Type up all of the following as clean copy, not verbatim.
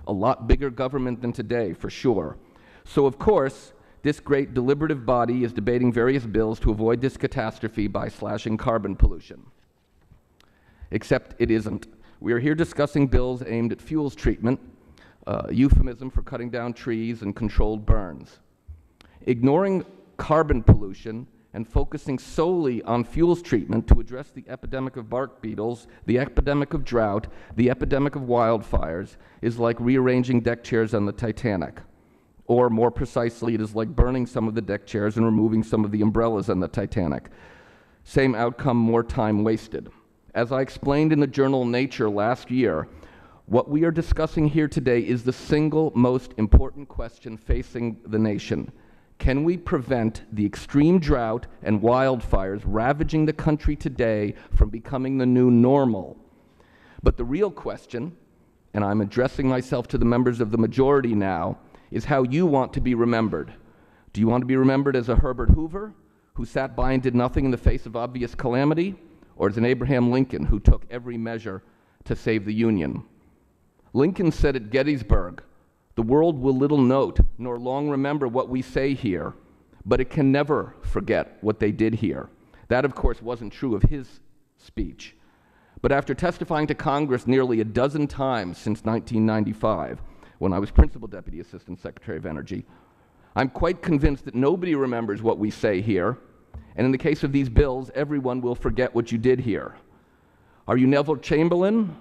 a lot bigger government than today, for sure. So, of course, this great deliberative body is debating various bills to avoid this catastrophe by slashing carbon pollution. Except it isn't. We are here discussing bills aimed at fuels treatment, a euphemism for cutting down trees and controlled burns. Ignoring carbon pollution and focusing solely on fuels treatment to address the epidemic of bark beetles, the epidemic of drought, the epidemic of wildfires is like rearranging deck chairs on the Titanic. Or more precisely, it is like burning some of the deck chairs and removing some of the umbrellas on the Titanic. Same outcome, more time wasted. As I explained in the journal Nature last year, what we are discussing here today is the single most important question facing the nation. Can we prevent the extreme drought and wildfires ravaging the country today from becoming the new normal? But the real question, and I'm addressing myself to the members of the majority now, is how you want to be remembered. Do you want to be remembered as a Herbert Hoover, who sat by and did nothing in the face of obvious calamity, or as an Abraham Lincoln, who took every measure to save the Union? Lincoln said at Gettysburg, "The world will little note nor long remember what we say here, but it can never forget what they did here." That, of course, wasn't true of his speech. But after testifying to Congress nearly a dozen times since 1995, when I was Principal Deputy Assistant Secretary of Energy, I'm quite convinced that nobody remembers what we say here, and in the case of these bills, everyone will forget what you did here. Are you Neville Chamberlain,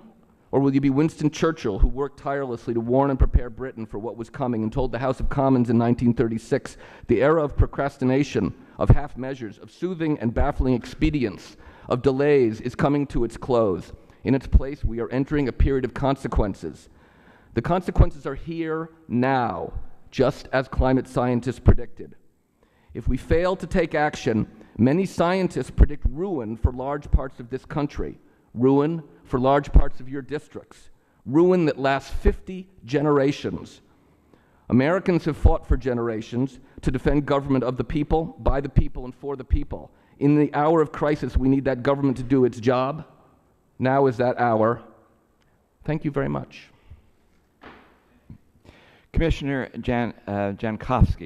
or will you be Winston Churchill, who worked tirelessly to warn and prepare Britain for what was coming and told the House of Commons in 1936, the era of procrastination, of half measures, of soothing and baffling expedients, of delays is coming to its close. In its place, we are entering a period of consequences. The consequences are here now, just as climate scientists predicted. If we fail to take action, many scientists predict ruin for large parts of this country, ruin for large parts of your districts, ruin that lasts 50 generations. Americans have fought for generations to defend government of the people, by the people, and for the people. In the hour of crisis, we need that government to do its job. Now is that hour. Thank you very much. Commissioner Jankowski.